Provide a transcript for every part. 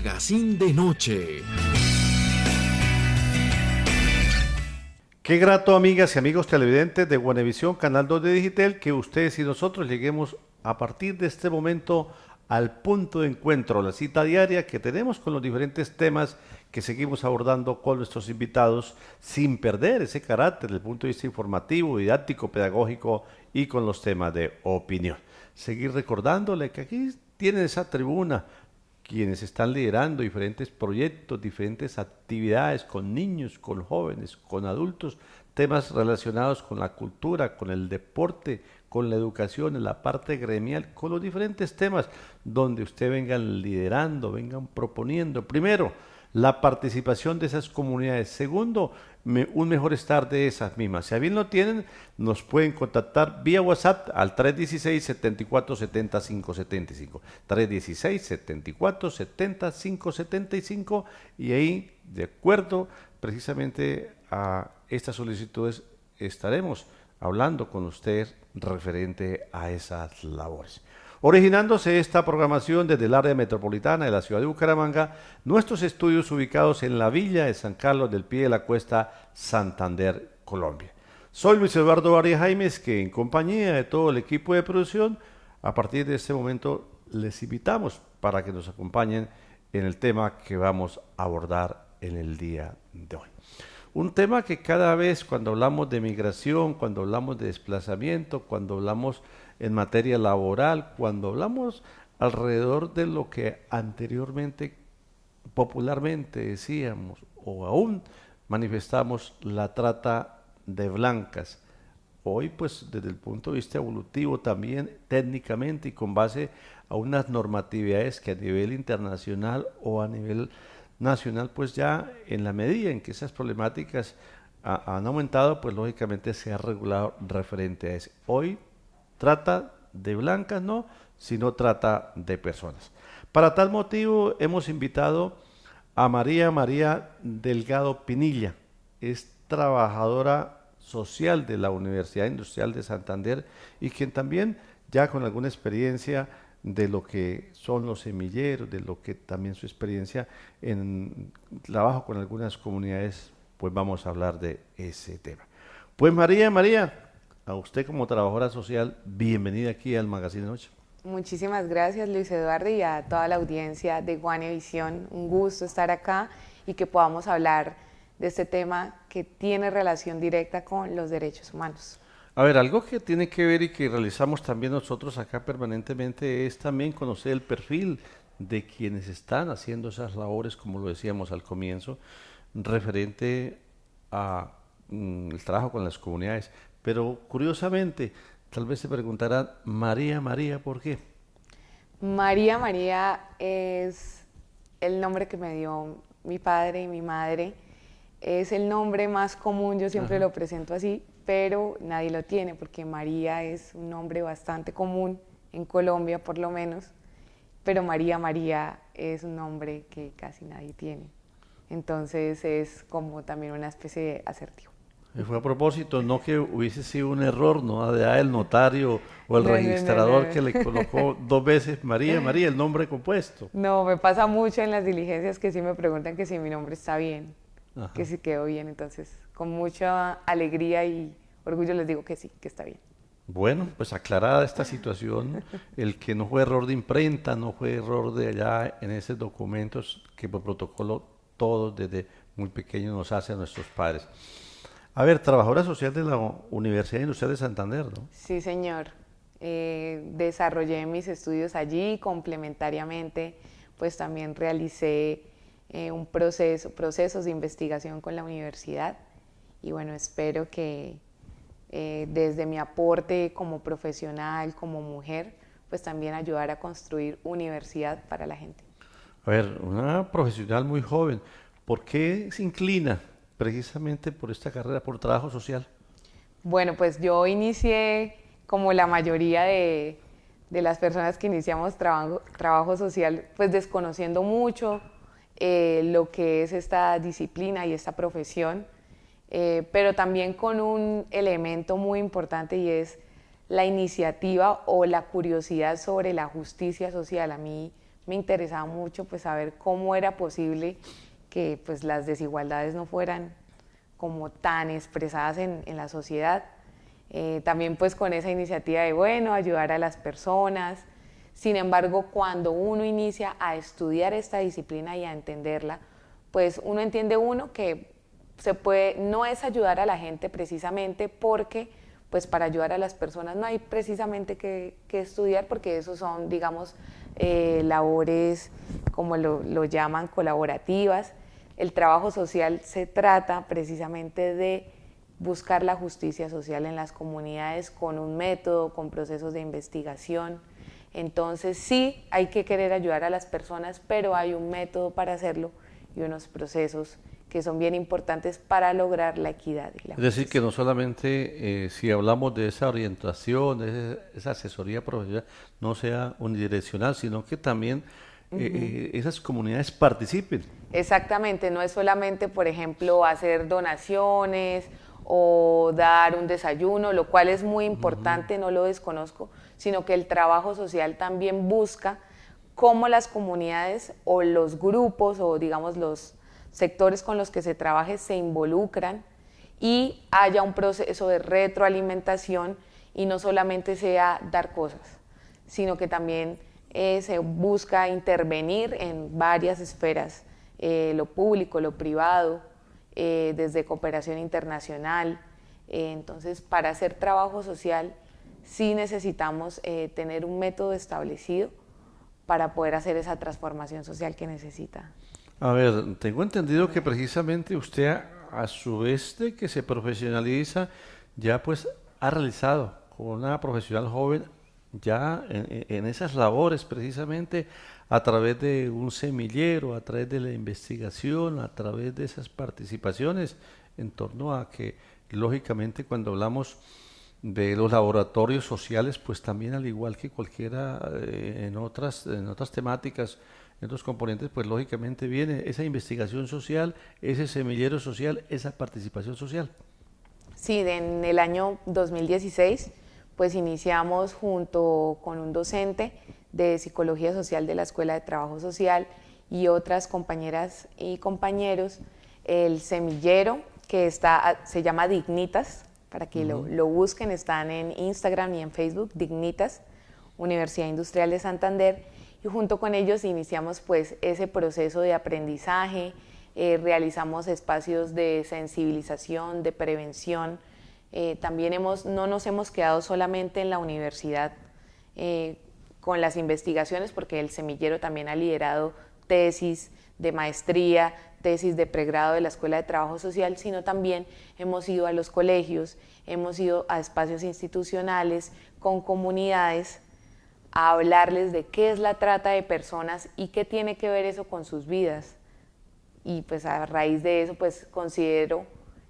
Magazine de Noche. Qué grato, amigas y amigos televidentes de Guanevisión, Canal 2 de Digital, que ustedes y nosotros lleguemos a partir de este momento al punto de encuentro, la cita diaria que tenemos con los diferentes temas que seguimos abordando con nuestros invitados, sin perder ese carácter desde el punto de vista informativo, didáctico, pedagógico y con los temas de opinión. Seguir recordándole que aquí tienen esa tribuna quienes están liderando diferentes proyectos, diferentes actividades con niños, con jóvenes, con adultos, temas relacionados con la cultura, con el deporte, con la educación, en la parte gremial, con los diferentes temas donde usted vengan liderando, vengan proponiendo. Primero, la participación de esas comunidades. Segundo, un mejor estar de esas mismas. Si a bien lo tienen, nos pueden contactar vía WhatsApp al 316-7470-575. 316-7470-575 y ahí, de acuerdo precisamente a estas solicitudes, estaremos hablando con usted referente a esas labores. Originándose esta programación desde el área metropolitana de la ciudad de Bucaramanga, nuestros estudios ubicados en la villa de San Carlos del Pie de la Cuesta, Santander, Colombia. Soy Luis Eduardo Arias Jaimes, que en compañía de todo el equipo de producción, a partir de este momento les invitamos para que nos acompañen en el tema que vamos a abordar en el día de hoy. Un tema que cada vez cuando hablamos de migración, cuando hablamos de desplazamiento, cuando hablamos en materia laboral, cuando hablamos alrededor de lo que anteriormente popularmente decíamos o aún manifestamos la trata de blancas. Hoy pues desde el punto de vista evolutivo también técnicamente y con base a unas normatividades que a nivel internacional o a nivel nacional pues ya en la medida en que esas problemáticas han aumentado pues lógicamente se ha regulado referente a eso. Hoy trata de blancas no, sino trata de personas. Para tal motivo hemos invitado a María Delgado Pinilla, es trabajadora social de la Universidad Industrial de Santander y quien también ya con alguna experiencia de lo que son los semilleros, de lo que también su experiencia en trabajo con algunas comunidades, pues vamos a hablar de ese tema. Pues María, a usted como trabajadora social, bienvenida aquí al Magazine de Noche. Muchísimas gracias Luis Eduardo y a toda la audiencia de Guanevisión. Un gusto estar acá y que podamos hablar de este tema que tiene relación directa con los derechos humanos. A ver, algo que tiene que ver y que realizamos también nosotros acá permanentemente es también conocer el perfil de quienes están haciendo esas labores, como lo decíamos al comienzo, referente a el trabajo con las comunidades. Pero curiosamente, tal vez se preguntarán, María, ¿por qué? María es el nombre que me dio mi padre y mi madre. Es el nombre más común, yo siempre lo presento así, pero nadie lo tiene porque María es un nombre bastante común en Colombia por lo menos, pero María es un nombre que casi nadie tiene. Entonces es como también una especie de acertijo. Y fue a propósito, no que hubiese sido un error, ¿no? De el notario o el registrador que le colocó dos veces María, el nombre compuesto. No, me pasa mucho en las diligencias que sí me preguntan que si mi nombre está bien, que si quedó bien, entonces con mucha alegría y orgullo les digo que sí, que está bien. Bueno, pues aclarada esta situación, el que no fue error de imprenta, no fue error de allá en esos documentos que por protocolo todos desde muy pequeños nos hacen nuestros padres. A ver, trabajadora social de la Universidad Industrial de Santander, ¿no? Sí, señor. Desarrollé mis estudios allí, complementariamente, pues también realicé procesos de investigación con la universidad y bueno, espero que desde mi aporte como profesional, como mujer, pues también ayudar a construir universidad para la gente. A ver, una profesional muy joven, ¿por qué se inclina precisamente por esta carrera, por trabajo social? Bueno, pues yo inicié como la mayoría de las personas que iniciamos trabajo social, pues desconociendo mucho lo que es esta disciplina y esta profesión, pero también con un elemento muy importante y es la iniciativa o la curiosidad sobre la justicia social. A mí me interesaba mucho pues saber cómo era posible que pues las desigualdades no fueran como tan expresadas en la sociedad. También pues con esa iniciativa de, bueno, ayudar a las personas. Sin embargo, cuando uno inicia a estudiar esta disciplina y a entenderla, pues uno entiende que no es ayudar a la gente precisamente porque pues para ayudar a las personas no hay precisamente que estudiar, porque esos son, digamos, labores, como lo llaman, colaborativas. El trabajo social se trata precisamente de buscar la justicia social en las comunidades con un método, con procesos de investigación. Entonces sí, hay que querer ayudar a las personas, pero hay un método para hacerlo y unos procesos que son bien importantes para lograr la equidad y la Es decir, que no solamente si hablamos de esa orientación, de esa asesoría profesional, no sea unidireccional, sino que también esas comunidades participen. Exactamente, no es solamente, por ejemplo, hacer donaciones o dar un desayuno, lo cual es muy importante, no lo desconozco, sino que el trabajo social también busca cómo las comunidades o los grupos o digamos los sectores con los que se trabaje se involucran y haya un proceso de retroalimentación y no solamente sea dar cosas, sino que también se busca intervenir en varias esferas, lo público, lo privado, desde cooperación internacional. Entonces, para hacer trabajo social sí necesitamos tener un método establecido para poder hacer esa transformación social que necesita. A ver, tengo entendido que precisamente usted, a su vez de que se profesionaliza, ya pues ha realizado como una profesional joven ya en esas labores precisamente a través de un semillero, a través de la investigación, a través de esas participaciones en torno a que lógicamente cuando hablamos de los laboratorios sociales, pues también al igual que cualquiera en otras temáticas, en otros componentes, pues lógicamente viene esa investigación social, ese semillero social, esa participación social. Sí, en el año 2016 pues iniciamos junto con un docente de Psicología Social de la Escuela de Trabajo Social y otras compañeras y compañeros el semillero que se llama Dignitas, para que lo busquen, están en Instagram y en Facebook, Dignitas, Universidad Industrial de Santander, y junto con ellos iniciamos pues ese proceso de aprendizaje, realizamos espacios de sensibilización, de prevención. También no nos hemos quedado solamente en la universidad con las investigaciones, porque el semillero también ha liderado tesis de maestría, tesis de pregrado de la Escuela de Trabajo Social, sino también hemos ido a los colegios, hemos ido a espacios institucionales con comunidades a hablarles de qué es la trata de personas y qué tiene que ver eso con sus vidas. Y pues a raíz de eso pues considero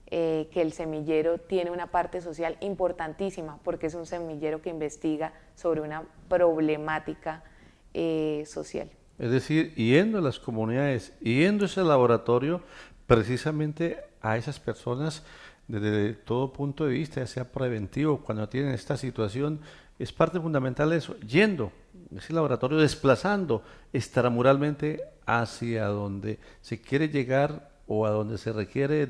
que el semillero tiene una parte social importantísima, porque es un semillero que investiga sobre una problemática social. Es decir, yendo a las comunidades, yendo a ese laboratorio, precisamente a esas personas desde todo punto de vista, ya sea preventivo, cuando tienen esta situación, es parte fundamental de eso, yendo a ese laboratorio, desplazando extramuralmente hacia donde se quiere llegar o a donde se requiere,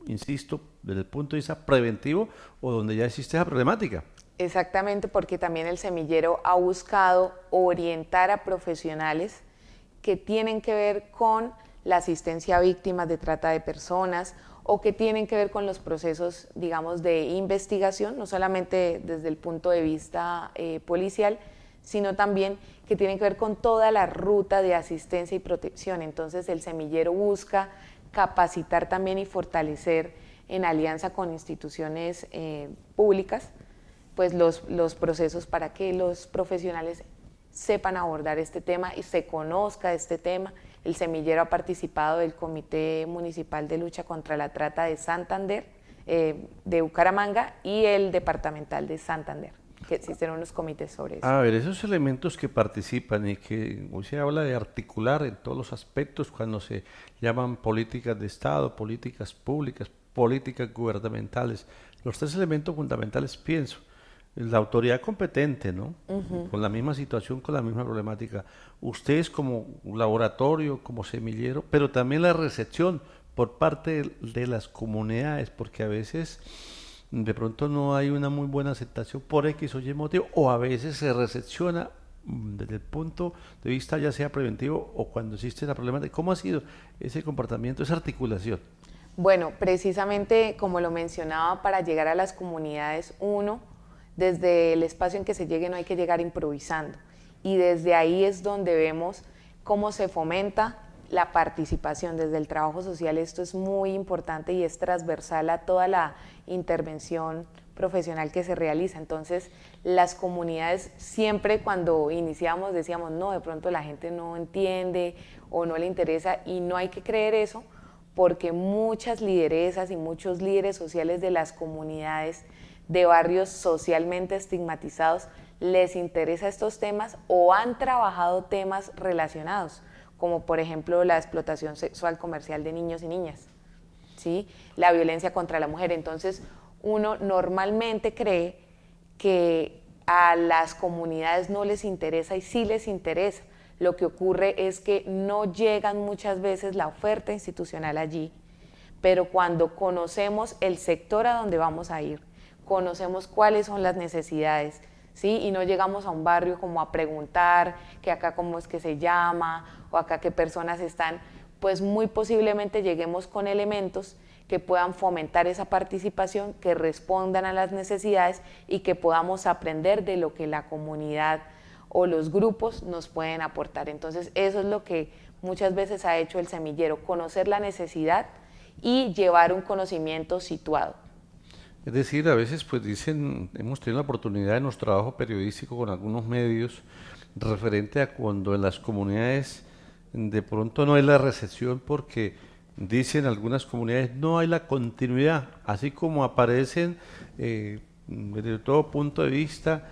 insisto, desde el punto de vista preventivo o donde ya existe esa problemática. Exactamente, porque también el semillero ha buscado orientar a profesionales que tienen que ver con la asistencia a víctimas de trata de personas o que tienen que ver con los procesos, digamos, de investigación, no solamente desde el punto de vista policial, sino también que tienen que ver con toda la ruta de asistencia y protección. Entonces el semillero busca capacitar también y fortalecer en alianza con instituciones públicas pues los procesos para que los profesionales sepan abordar este tema y se conozca este tema. El semillero ha participado del Comité Municipal de Lucha contra la Trata de Santander, de Bucaramanga, y el Departamental de Santander, que existen unos comités sobre eso. A ver, esos elementos que participan y que hoy se habla de articular en todos los aspectos cuando se llaman políticas de Estado, políticas públicas, políticas gubernamentales, los tres elementos fundamentales pienso la autoridad competente, ¿no? Con la misma situación, con la misma problemática. Ustedes como laboratorio, como semillero, pero también la recepción por parte de las comunidades, porque a veces de pronto no hay una muy buena aceptación por X o Y motivo, o a veces se recepciona desde el punto de vista ya sea preventivo o cuando existe la problemática. ¿Cómo ha sido ese comportamiento, esa articulación? Bueno, precisamente como lo mencionaba, para llegar a las comunidades, uno, desde el espacio en que se llegue no hay que llegar improvisando. Y desde ahí es donde vemos cómo se fomenta la participación desde el trabajo social. Esto es muy importante y es transversal a toda la intervención profesional que se realiza. Entonces, las comunidades siempre cuando iniciamos decíamos, no, de pronto la gente no entiende o no le interesa, y no hay que creer eso, porque muchas lideresas y muchos líderes sociales de las comunidades de barrios socialmente estigmatizados les interesa estos temas o han trabajado temas relacionados, como por ejemplo la explotación sexual comercial de niños y niñas, ¿sí? La violencia contra la mujer. Entonces, uno normalmente cree que a las comunidades no les interesa, y sí les interesa. Lo que ocurre es que no llegan muchas veces la oferta institucional allí, pero cuando conocemos el sector a donde vamos a ir, conocemos cuáles son las necesidades, ¿sí? Y no llegamos a un barrio como a preguntar que acá cómo es que se llama o acá qué personas están, pues muy posiblemente lleguemos con elementos que puedan fomentar esa participación, que respondan a las necesidades y que podamos aprender de lo que la comunidad o los grupos nos pueden aportar. Entonces eso es lo que muchas veces ha hecho el semillero, conocer la necesidad y llevar un conocimiento situado. Es decir, a veces pues dicen, hemos tenido la oportunidad en nuestro trabajo periodístico con algunos medios referente a cuando en las comunidades de pronto no hay la recepción porque dicen algunas comunidades no hay la continuidad, así como aparecen desde todo punto de vista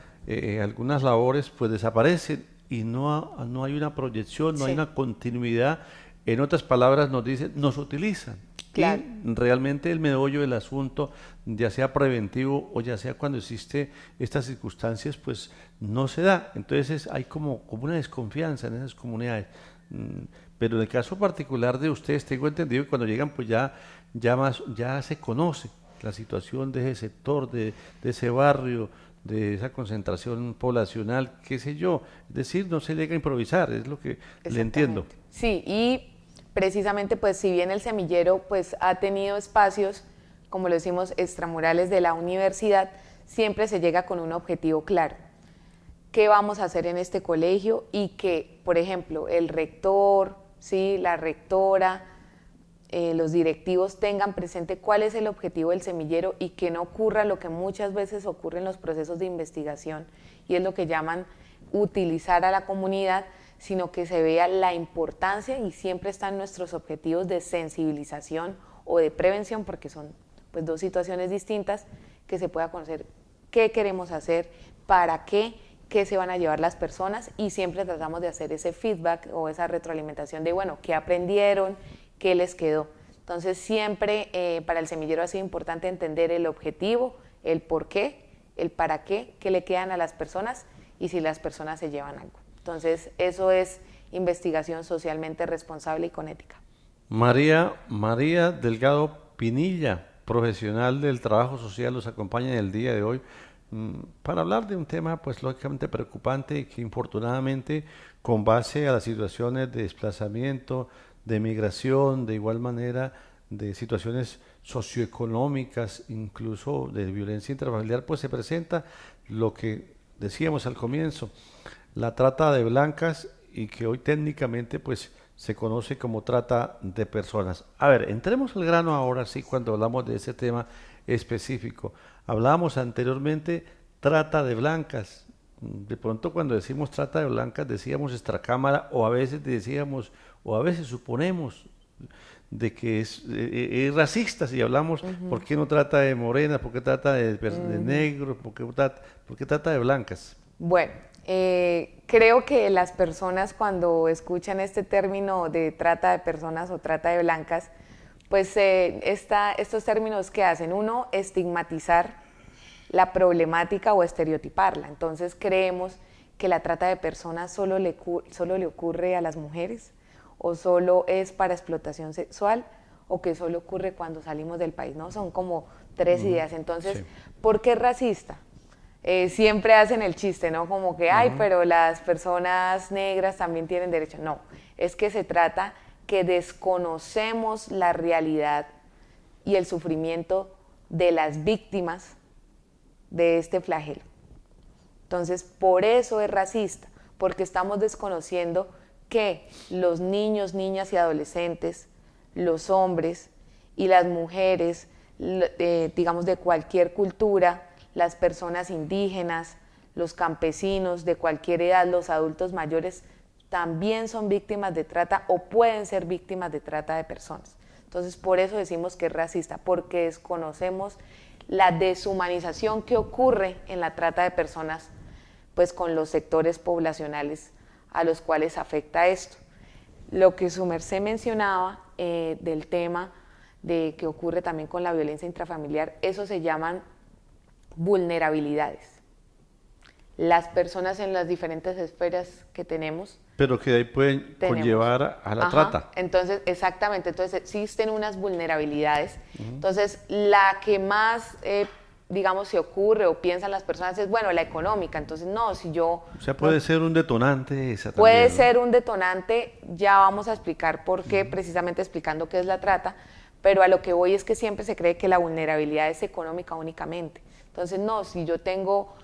algunas labores pues desaparecen y no hay una proyección, no hay una continuidad. En otras palabras nos dicen, nos utilizan. Claro. Y realmente el meollo del asunto, ya sea preventivo o ya sea cuando existe estas circunstancias, pues no se da. Entonces hay como una desconfianza en esas comunidades. Pero en el caso particular de ustedes, tengo entendido que cuando llegan, pues ya se conoce la situación de ese sector, de ese barrio, de esa concentración poblacional, qué sé yo. Es decir, no se llega a improvisar, es lo que le entiendo. Sí, y precisamente, pues si bien el semillero pues ha tenido espacios, como lo decimos, extramurales de la universidad, siempre se llega con un objetivo claro. ¿Qué vamos a hacer en este colegio? Y que, por ejemplo, el rector, ¿sí?, la rectora, los directivos tengan presente cuál es el objetivo del semillero y que no ocurra lo que muchas veces ocurre en los procesos de investigación, y es lo que llaman utilizar a la comunidad, sino que se vea la importancia, y siempre están nuestros objetivos de sensibilización o de prevención, porque son pues dos situaciones distintas, que se pueda conocer qué queremos hacer, para qué se van a llevar las personas, y siempre tratamos de hacer ese feedback o esa retroalimentación de, bueno, qué aprendieron, qué les quedó. Entonces siempre para el semillero ha sido importante entender el objetivo, el por qué, el para qué le quedan a las personas y si las personas se llevan algo. Entonces eso es investigación socialmente responsable y con ética. María Delgado Pinilla, profesional del trabajo social, nos acompaña en el día de hoy para hablar de un tema pues lógicamente preocupante y que infortunadamente, con base a las situaciones de desplazamiento, de migración, de igual manera de situaciones socioeconómicas, incluso de violencia intrafamiliar, pues se presenta lo que decíamos al comienzo, la trata de blancas, y que hoy técnicamente pues se conoce como trata de personas. A ver, entremos al grano ahora sí cuando hablamos de ese tema específico. Hablábamos anteriormente trata de blancas. De pronto cuando decimos trata de blancas decíamos extracámara, o a veces decíamos, o a veces suponemos de que es racista si hablamos, ¿por qué no trata de morenas? ¿Por qué trata de negros? ¿Por qué trata de blancas? Bueno, creo que las personas cuando escuchan este término de trata de personas o trata de blancas, pues estos términos que hacen, uno, estigmatizar la problemática o estereotiparla. Entonces creemos que la trata de personas solo le ocurre a las mujeres, o solo es para explotación sexual, o que solo ocurre cuando salimos del país, ¿no? Son como tres ideas. Entonces, Sí. ¿por qué es racista? Siempre hacen el chiste, ¿no? Como que, ay, pero las personas negras también tienen derecho. No, es que se trata que desconocemos la realidad y el sufrimiento de las víctimas de este flagelo. Entonces, por eso es racista, porque estamos desconociendo que los niños, niñas y adolescentes, los hombres y las mujeres, digamos de cualquier cultura, las personas indígenas, los campesinos de cualquier edad, los adultos mayores, también son víctimas de trata o pueden ser víctimas de trata de personas. Entonces, por eso decimos que es racista, porque desconocemos la deshumanización que ocurre en la trata de personas, pues con los sectores poblacionales a los cuales afecta esto. Lo que su merced mencionaba del tema de que ocurre también con la violencia intrafamiliar, eso se llaman vulnerabilidades. Las personas en las diferentes esferas que tenemos. Pero que de ahí pueden conllevar a la trata. Entonces, exactamente, entonces existen unas vulnerabilidades. Entonces, la que más, digamos, se ocurre o piensan las personas es, bueno, la económica. Entonces, no, si yo... O sea, puede ser un detonante esa también, Puede ¿no? ser un detonante, ya vamos a explicar por qué, precisamente explicando qué es la trata, pero a lo que voy es que siempre se cree que la vulnerabilidad es económica únicamente. Entonces, no, si yo tengo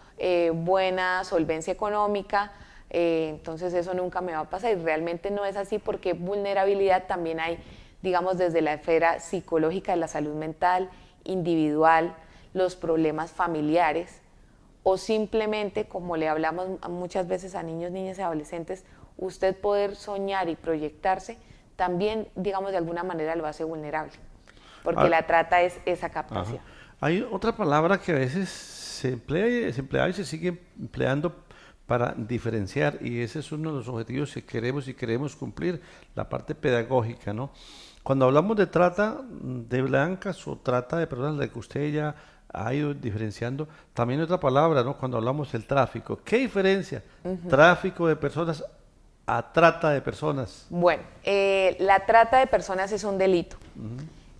buena solvencia económica, entonces eso nunca me va a pasar, y realmente no es así, porque vulnerabilidad también hay, digamos, desde la esfera psicológica de la salud mental, individual, los problemas familiares, o simplemente, como le hablamos muchas veces a niños, niñas y adolescentes, usted poder soñar y proyectarse, también, digamos, de alguna manera lo hace vulnerable, porque la trata es esa captación. Hay otra palabra que a veces se emplea y se sigue empleando para diferenciar, y ese es uno de los objetivos que queremos y queremos cumplir, la parte pedagógica, ¿no? Cuando hablamos de trata de blancas o trata de personas, la que usted ya ha ido diferenciando, también hay otra palabra, ¿no? Cuando hablamos del tráfico, ¿qué diferencia? Tráfico de personas a trata de personas. Bueno, la trata de personas es un delito.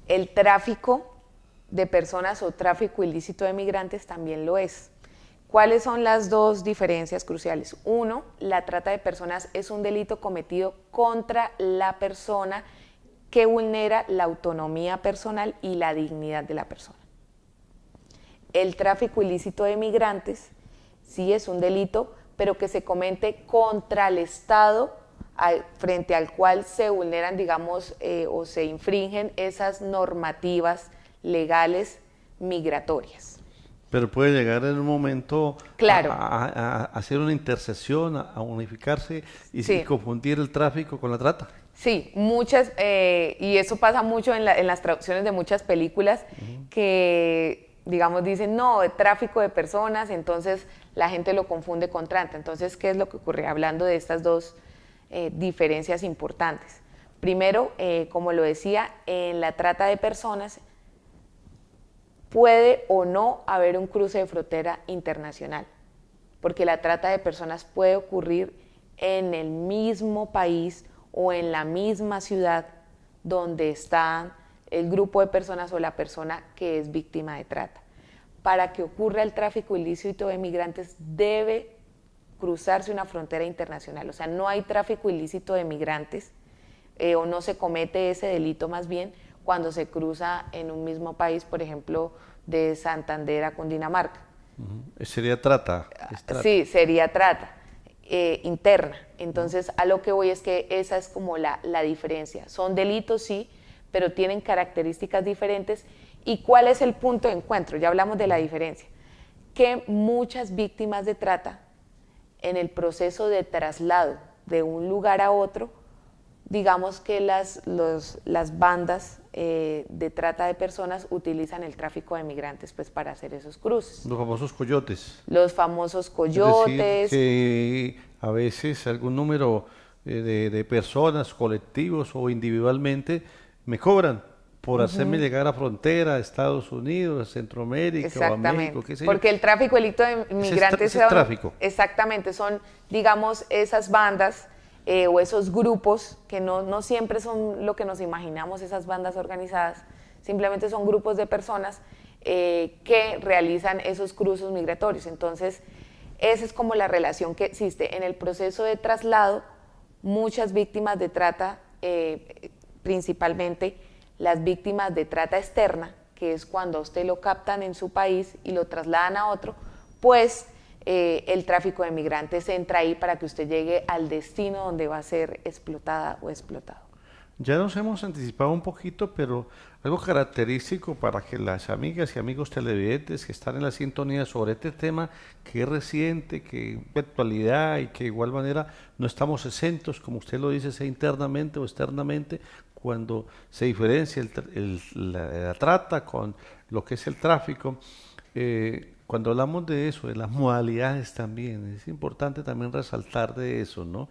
El tráfico de personas o tráfico ilícito de migrantes también lo es. ¿Cuáles son las dos diferencias cruciales? Uno, la trata de personas es un delito cometido contra la persona que vulnera la autonomía personal y la dignidad de la persona. El tráfico ilícito de migrantes sí es un delito, pero que se comete contra el Estado frente al cual se vulneran, digamos, o se infringen esas normativas legales migratorias. Pero puede llegar en un momento Claro. a hacer una intercesión, a unificarse y, Sí. y confundir el tráfico con la trata. Sí, muchas, y eso pasa mucho en las traducciones de muchas películas que, digamos, dicen, no, tráfico de personas, entonces la gente lo confunde con trata. Entonces, ¿qué es lo que ocurre? Hablando de estas dos diferencias importantes. Primero, como lo decía, en la trata de personas puede o no haber un cruce de frontera internacional, porque la trata de personas puede ocurrir en el mismo país o en la misma ciudad donde está el grupo de personas o la persona que es víctima de trata. Para que ocurra el tráfico ilícito de migrantes debe cruzarse una frontera internacional, o sea, no hay tráfico ilícito de migrantes o no se comete ese delito más bien cuando se cruza en un mismo país, por ejemplo, de Santander a Cundinamarca. Sería trata. Es trata. Sí, sería trata interna. Entonces, a lo que voy es que esa es como la diferencia. Son delitos, sí, pero tienen características diferentes. ¿Y cuál es el punto de encuentro? Ya hablamos de la diferencia. Que muchas víctimas de trata, en el proceso de traslado de un lugar a otro, digamos que las bandas de trata de personas utilizan el tráfico de migrantes pues para hacer esos cruces. Los famosos coyotes. Los famosos Es coyotes. decir, que a veces algún número de personas, colectivos o individualmente, me cobran por hacerme llegar a frontera, a Estados Unidos, a Centroamérica o a México, qué sé yo. Porque el tráfico ilícito de migrantes ese es tráfico. Exactamente, son, digamos, esas bandas o esos grupos que no siempre son lo que nos imaginamos, esas bandas organizadas, simplemente son grupos de personas que realizan esos cruces migratorios. Entonces, esa es como la relación que existe. En el proceso de traslado, muchas víctimas de trata, principalmente las víctimas de trata externa, que es cuando a usted lo captan en su país y lo trasladan a otro, pues el tráfico de migrantes entra ahí para que usted llegue al destino donde va a ser explotada o explotado. Ya nos hemos anticipado un poquito, pero algo característico para que las amigas y amigos televidentes que están en la sintonía sobre este tema, que es reciente, que de actualidad y que de igual manera no estamos exentos, como usted lo dice, sea internamente o externamente, cuando se diferencia la trata con lo que es el tráfico. Cuando hablamos de eso, de las modalidades también, es importante también resaltar de eso, ¿no?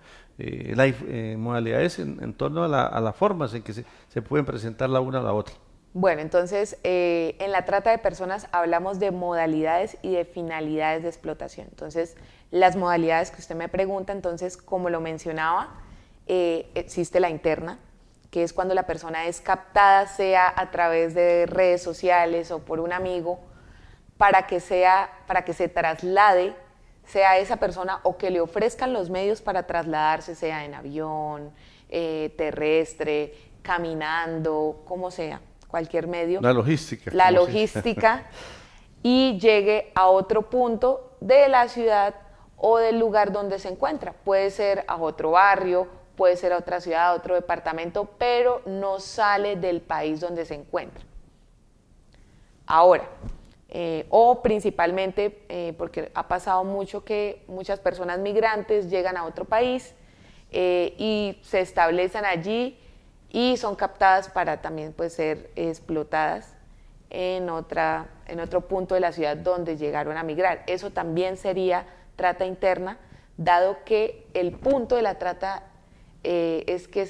Modalidades en torno a las formas en que se pueden presentar la una a la otra. Bueno, entonces, en la trata de personas hablamos de modalidades y de finalidades de explotación. Entonces, las modalidades que usted me pregunta, entonces, como lo mencionaba, existe la interna, que es cuando la persona es captada, sea a través de redes sociales o por un amigo, para que se traslade, sea esa persona o que le ofrezcan los medios para trasladarse, sea en avión, terrestre, caminando, como sea, cualquier medio. La logística. La logística y llegue a otro punto de la ciudad o del lugar donde se encuentra. Puede ser a otro barrio, puede ser a otra ciudad, a otro departamento, pero no sale del país donde se encuentra. Ahora, o principalmente porque ha pasado mucho que muchas personas migrantes llegan a otro país y se establecen allí y son captadas para también pues, ser explotadas en otro punto de la ciudad donde llegaron a migrar. Eso también sería trata interna, dado que el punto de la trata es que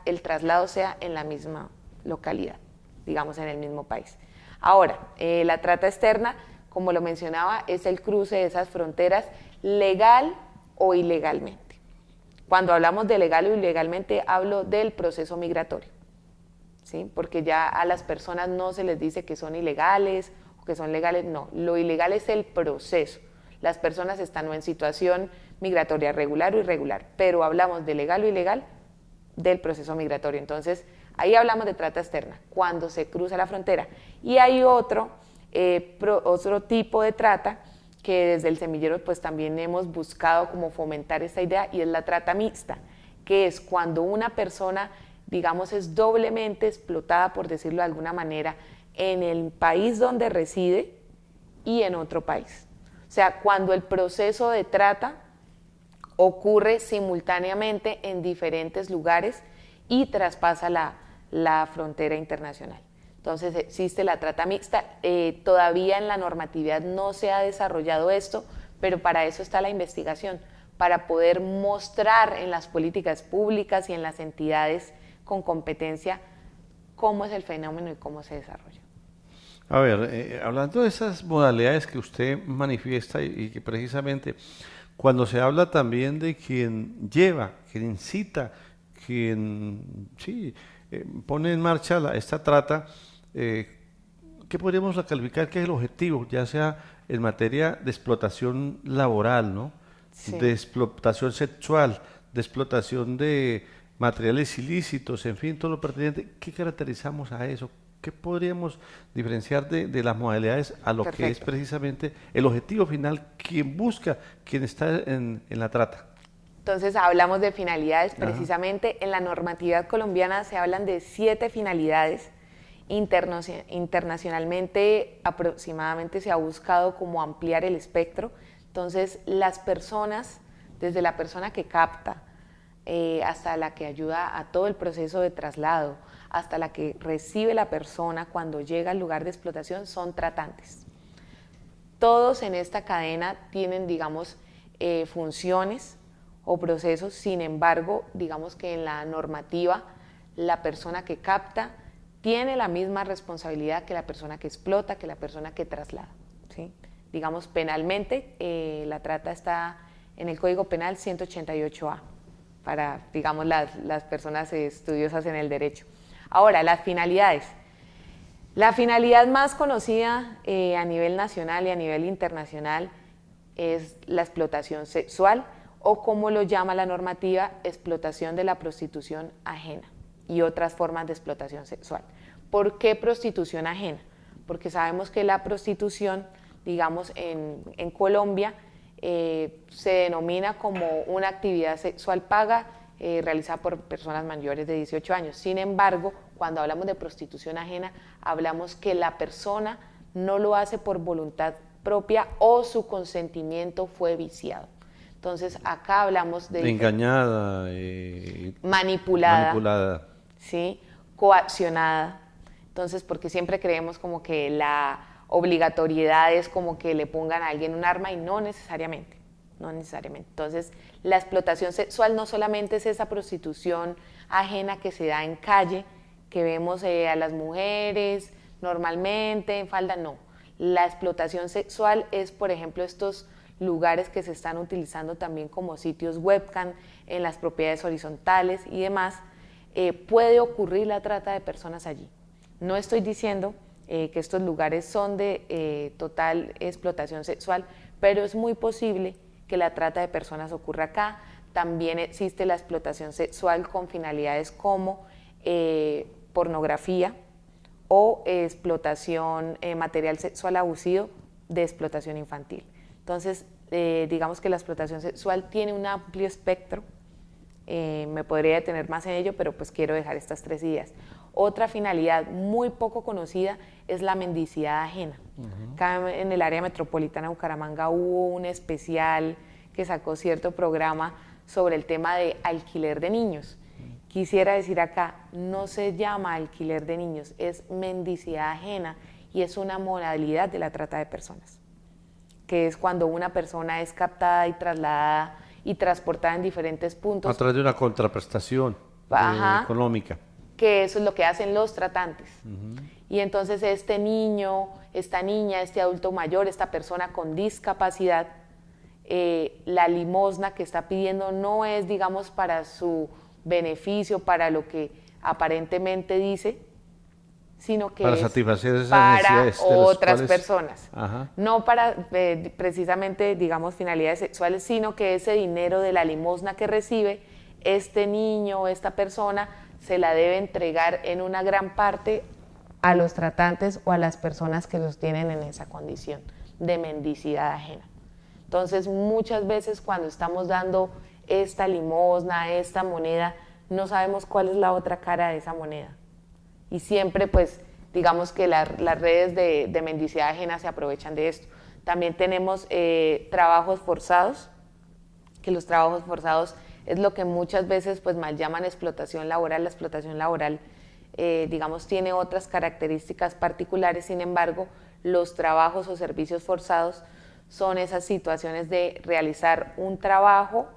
el traslado sea en la misma localidad, digamos en el mismo país. Ahora, la trata externa, como lo mencionaba, es el cruce de esas fronteras legal o ilegalmente. Cuando hablamos de legal o ilegalmente, hablo del proceso migratorio, ¿sí? Porque ya a las personas no se les dice que son ilegales o que son legales, no. Lo ilegal es el proceso. Las personas están o en situación migratoria regular o irregular, pero hablamos de legal o ilegal del proceso migratorio. Entonces, ahí hablamos de trata externa, cuando se cruza la frontera. Y hay otro tipo de trata que desde el semillero pues también hemos buscado como fomentar esta idea, y es la trata mixta, que es cuando una persona, digamos, es doblemente explotada, por decirlo de alguna manera, en el país donde reside y en otro país. O sea, cuando el proceso de trata ocurre simultáneamente en diferentes lugares y traspasa la frontera internacional. Entonces existe la trata mixta, todavía en la normatividad no se ha desarrollado esto, pero para eso está la investigación, para poder mostrar en las políticas públicas y en las entidades con competencia cómo es el fenómeno y cómo se desarrolla. A ver, hablando de esas modalidades que usted manifiesta y que precisamente cuando se habla también de quien lleva, quien incita, quien pone en marcha esta trata, ¿qué podríamos calificar que es el objetivo, ya sea en materia de explotación laboral, ¿no? Sí. De explotación sexual, de explotación de materiales ilícitos, en fin, todo lo pertinente? ¿Qué caracterizamos a eso? ¿Qué podríamos diferenciar de las modalidades a lo Perfecto. Que es precisamente el objetivo final, quien busca, quien está en la trata? Entonces hablamos de finalidades, precisamente. Ajá. En la normatividad colombiana se hablan de 7 finalidades. Internacionalmente aproximadamente se ha buscado como ampliar el espectro. Entonces las personas, desde la persona que capta hasta la que ayuda a todo el proceso de traslado, hasta la que recibe la persona cuando llega al lugar de explotación, son tratantes. Todos en esta cadena tienen, digamos, funciones o procesos. Sin embargo, digamos que en la normativa, la persona que capta tiene la misma responsabilidad que la persona que explota, que la persona que traslada, ¿sí? Digamos, penalmente, la trata está en el Código Penal 188A, para, digamos, las personas estudiosas en el derecho. Ahora, las finalidades. La finalidad más conocida a nivel nacional y a nivel internacional es la explotación sexual, o como lo llama la normativa, explotación de la prostitución ajena y otras formas de explotación sexual. ¿Por qué prostitución ajena? Porque sabemos que la prostitución, digamos, en Colombia, se denomina como una actividad sexual paga realizada por personas mayores de 18 años. Sin embargo, cuando hablamos de prostitución ajena, hablamos que la persona no lo hace por voluntad propia o su consentimiento fue viciado. Entonces, acá hablamos de... Engañada, manipulada, ¿sí? Coaccionada. Entonces, porque siempre creemos como que la obligatoriedad es como que le pongan a alguien un arma, y no necesariamente, no necesariamente. Entonces, la explotación sexual no solamente es esa prostitución ajena que se da en calle, que vemos a las mujeres normalmente en falda, no. La explotación sexual es, por ejemplo, estos lugares que se están utilizando también como sitios webcam en las propiedades horizontales y demás. Puede ocurrir la trata de personas allí. No estoy diciendo que estos lugares son de total explotación sexual, pero es muy posible que la trata de personas ocurra acá. También existe la explotación sexual con finalidades como pornografía o explotación material sexual abusivo de explotación infantil. Entonces, digamos que la explotación sexual tiene un amplio espectro. Me podría detener más en ello, pero pues quiero dejar estas 3 ideas. Otra finalidad muy poco conocida es la mendicidad ajena. Acá en el área metropolitana de Bucaramanga hubo un especial que sacó cierto programa sobre el tema de alquiler de niños. Quisiera decir acá, no se llama alquiler de niños, es mendicidad ajena, y es una modalidad de la trata de personas, que es cuando una persona es captada y trasladada y transportada en diferentes puntos. A través de una contraprestación económica. Que eso es lo que hacen los tratantes. Y entonces este niño, esta niña, este adulto mayor, esta persona con discapacidad, la limosna que está pidiendo no es, digamos, para su beneficio, para lo que aparentemente dice, sino que para es satisfacer esas para necesidades otras personas. Ajá. No para precisamente, digamos, finalidades sexuales, sino que ese dinero de la limosna que recibe este niño o esta persona se la debe entregar en una gran parte a los tratantes o a las personas que los tienen en esa condición de mendicidad ajena. Entonces, muchas veces cuando estamos dando esta limosna, esta moneda, no sabemos cuál es la otra cara de esa moneda. Y siempre, pues, digamos que las redes de mendicidad ajena se aprovechan de esto. También tenemos trabajos forzados, que los trabajos forzados es lo que muchas veces pues mal llaman explotación laboral. La explotación laboral, digamos, tiene otras características particulares. Sin embargo, los trabajos o servicios forzados son esas situaciones de realizar un trabajo,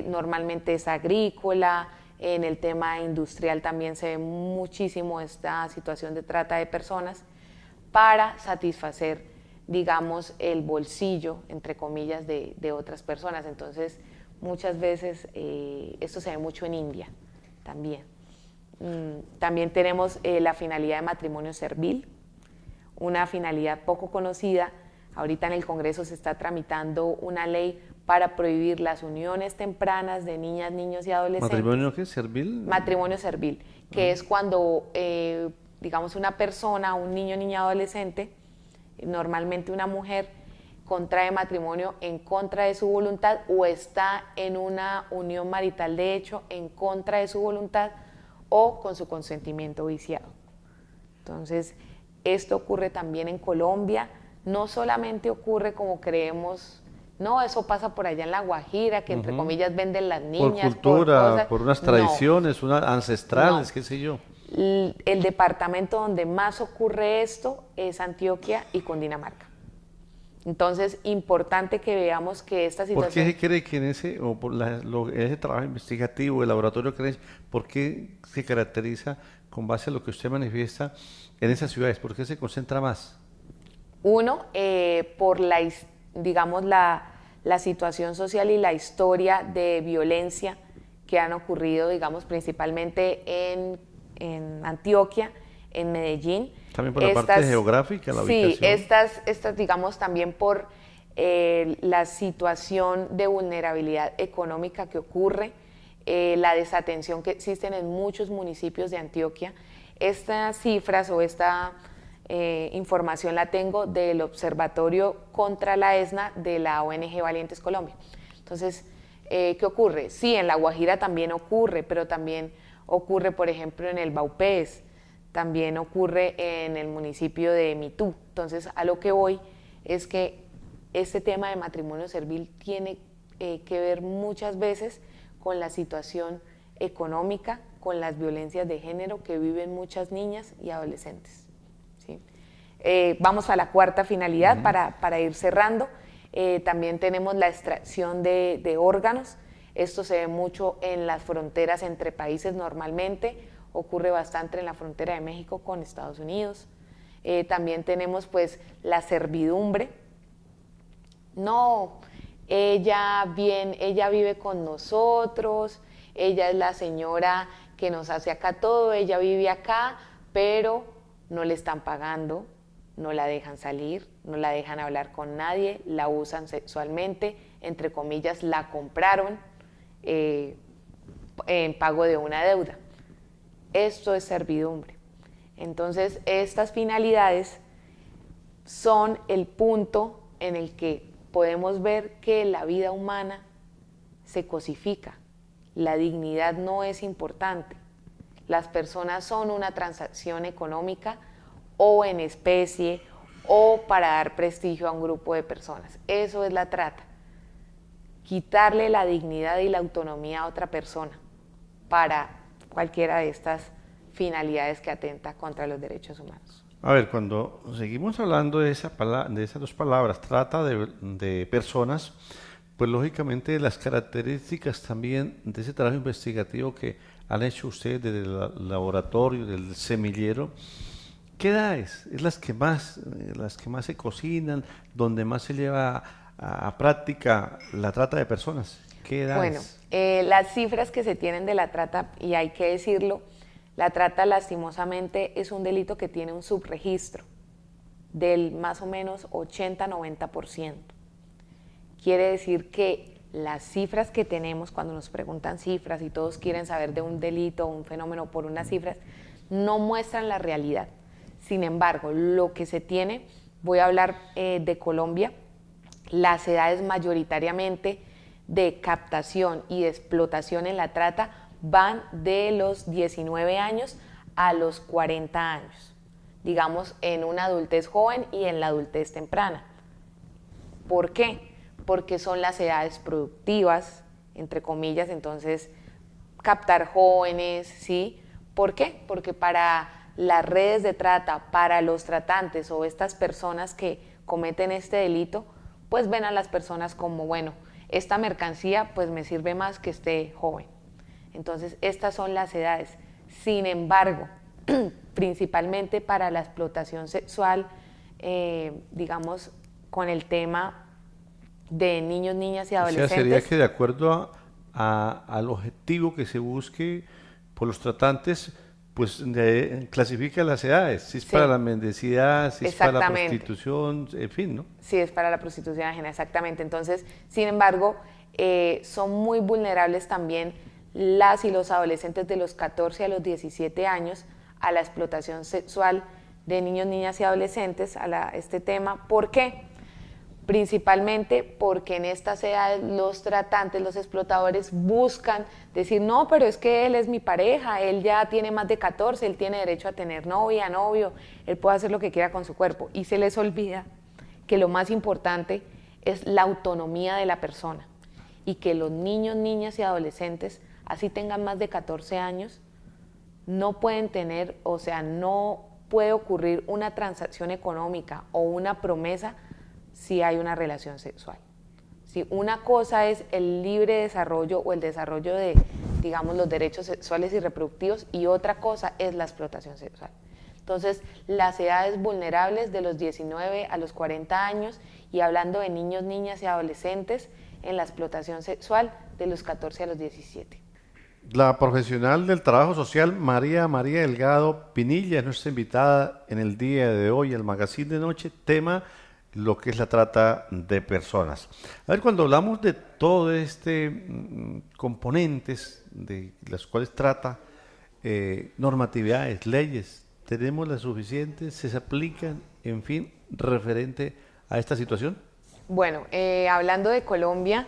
normalmente es agrícola. En el tema industrial también se ve muchísimo esta situación de trata de personas para satisfacer, digamos, el bolsillo, entre comillas, de otras personas. Entonces, muchas veces esto se ve mucho en India también. También tenemos la finalidad de matrimonio servil, una finalidad poco conocida. Ahorita en el Congreso se está tramitando una ley para prohibir las uniones tempranas de niñas, niños y adolescentes. ¿Matrimonio qué? ¿Servil? Matrimonio servil, que es cuando, digamos, una persona, un niño, niña, adolescente, normalmente una mujer, contrae matrimonio en contra de su voluntad o está en una unión marital de hecho en contra de su voluntad o con su consentimiento viciado. Entonces, esto ocurre también en Colombia. No solamente ocurre como creemos, no, eso pasa por allá en La Guajira, que entre comillas venden las niñas. Por cultura, cosas. por unas tradiciones, No, ancestrales, no. qué sé yo. El departamento donde más ocurre esto es Antioquia y Cundinamarca. Entonces, importante que veamos que esta ¿Por qué situación... se cree que en ese, o por ese trabajo investigativo, el laboratorio cree, por qué se caracteriza con base a lo que usted manifiesta en esas ciudades? ¿Por qué se concentra más? Uno, por digamos, la situación social y la historia de violencia que han ocurrido, digamos, principalmente en Antioquia, en Medellín. También por la parte geográfica, la ubicación. Sí, estas digamos, también por la situación de vulnerabilidad económica que ocurre, la desatención que existen en muchos municipios de Antioquia. Estas cifras o esta información la tengo del Observatorio contra la ESNA de la ONG Valientes Colombia. Entonces, ¿qué ocurre? Sí, en La Guajira también ocurre, pero también ocurre, por ejemplo, en el Baupés, también ocurre en el municipio de Mitú. Entonces, a lo que voy es que este tema de matrimonio servil tiene que ver muchas veces con la situación económica, con las violencias de género que viven muchas niñas y adolescentes. ¿Sí? Vamos a la cuarta finalidad para ir cerrando. También tenemos la extracción de órganos. Esto se ve mucho en las fronteras entre países normalmente, ocurre bastante en la frontera de México con Estados Unidos. También tenemos pues la servidumbre. No, ella vive con nosotros, ella es la señora que nos hace acá todo, ella vive acá, pero no le están pagando, no la dejan salir, no la dejan hablar con nadie, la usan sexualmente, entre comillas, la compraron en pago de una deuda. Esto es servidumbre. Entonces, estas finalidades son el punto en el que podemos ver que la vida humana se cosifica. La dignidad no es importante. Las personas son una transacción económica o en especie o para dar prestigio a un grupo de personas. Eso es la trata. Quitarle la dignidad y la autonomía a otra persona para cualquiera de estas finalidades que atenta contra los derechos humanos. A ver, cuando seguimos hablando de esas dos palabras, trata de personas, pues lógicamente las características también de ese trabajo investigativo que han hecho ustedes desde el laboratorio, del semillero, ¿qué edades? Es las que más se cocinan, donde más se lleva a práctica la trata de personas. ¿Qué edades? Bueno, las cifras que se tienen de la trata, y hay que decirlo, la trata lastimosamente es un delito que tiene un subregistro del más o menos 80-90%. Quiere decir que las cifras que tenemos, cuando nos preguntan cifras y todos quieren saber de un delito o un fenómeno por unas cifras, no muestran la realidad. Sin embargo, lo que se tiene, voy a hablar de Colombia, las edades mayoritariamente de captación y de explotación en la trata van de los 19 años a los 40 años, digamos en una adultez joven y en la adultez temprana. ¿Por qué? Porque son las edades productivas, entre comillas, entonces captar jóvenes, ¿sí? ¿Por qué? Porque para las redes de trata, para los tratantes o estas personas que cometen este delito, pues ven a las personas como, bueno, esta mercancía pues me sirve más que esté joven. Entonces, estas son las edades. Sin embargo, principalmente para la explotación sexual, digamos, con el tema de niños, niñas y adolescentes. O sea, sería que de acuerdo al objetivo que se busque por los tratantes, pues clasifica las edades, si es para la mendicidad, si es para la prostitución, en fin, ¿no? Sí, es para la prostitución ajena, exactamente. Entonces, sin embargo, son muy vulnerables también las y los adolescentes de los 14 a los 17 años a la explotación sexual de niños, niñas y adolescentes, a este tema. ¿Por qué? Principalmente porque en estas edades los tratantes, los explotadores buscan decir, no, pero es que él es mi pareja, él ya tiene más de 14, él tiene derecho a tener novia, novio, él puede hacer lo que quiera con su cuerpo. Y se les olvida que lo más importante es la autonomía de la persona y que los niños, niñas y adolescentes, así tengan más de 14 años, no pueden tener, o sea, no puede ocurrir una transacción económica o una promesa si hay una relación sexual. Si una cosa es el libre desarrollo o el desarrollo de, digamos, los derechos sexuales y reproductivos, y otra cosa es la explotación sexual. Entonces, las edades vulnerables de los 19 a los 40 años, y hablando de niños, niñas y adolescentes, en la explotación sexual de los 14 a los 17. La profesional del trabajo social María Delgado Pinilla es nuestra invitada en el día de hoy, el Magazine de Noche, tema lo que es la trata de personas. A ver, cuando hablamos de todo componentes de las cuales trata, normatividades, leyes, ¿tenemos las suficientes? ¿Se aplican, en fin, referente a esta situación? Bueno, hablando de Colombia,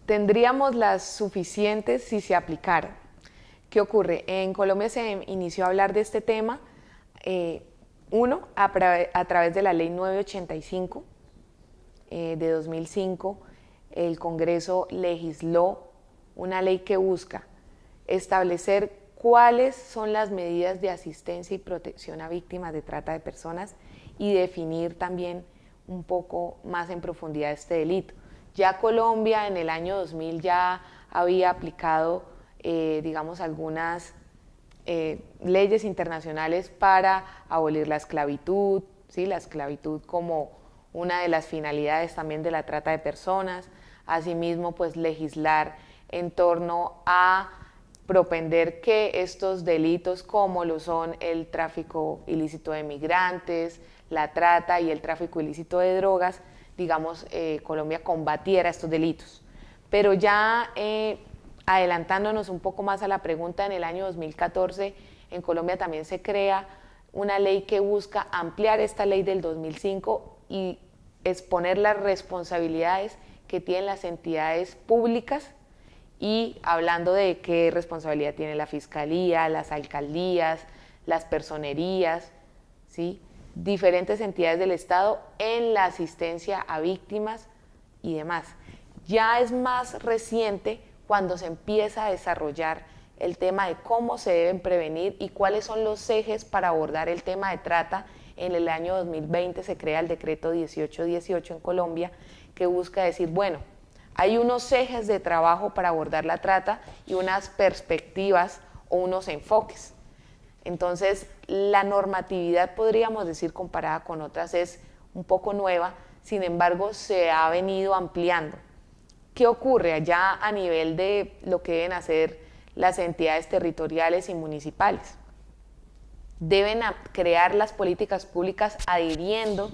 tendríamos las suficientes si se aplicara. ¿Qué ocurre? En Colombia se inició a hablar de este tema, a través de la ley 985 de 2005, el Congreso legisló una ley que busca establecer cuáles son las medidas de asistencia y protección a víctimas de trata de personas y definir también un poco más en profundidad este delito. Ya Colombia en el año 2000 ya había aplicado, digamos, algunas leyes internacionales para abolir la esclavitud, ¿sí? La esclavitud como una de las finalidades también de la trata de personas, asimismo pues legislar en torno a propender que estos delitos como lo son el tráfico ilícito de migrantes, la trata y el tráfico ilícito de drogas, digamos, Colombia combatiera estos delitos. Pero ya adelantándonos un poco más a la pregunta, en el año 2014 en Colombia también se crea una ley que busca ampliar esta ley del 2005 y exponer las responsabilidades que tienen las entidades públicas, y hablando de qué responsabilidad tiene la Fiscalía, las alcaldías, las personerías, ¿sí? Diferentes entidades del Estado en la asistencia a víctimas y demás. Ya es más reciente cuando se empieza a desarrollar el tema de cómo se deben prevenir y cuáles son los ejes para abordar el tema de trata. En el año 2020 se crea el decreto 1818 en Colombia, que busca decir, bueno, hay unos ejes de trabajo para abordar la trata y unas perspectivas o unos enfoques. Entonces, la normatividad, podríamos decir, comparada con otras, es un poco nueva, sin embargo, se ha venido ampliando. ¿Qué ocurre allá a nivel de lo que deben hacer las entidades territoriales y municipales? Deben crear las políticas públicas adhiriendo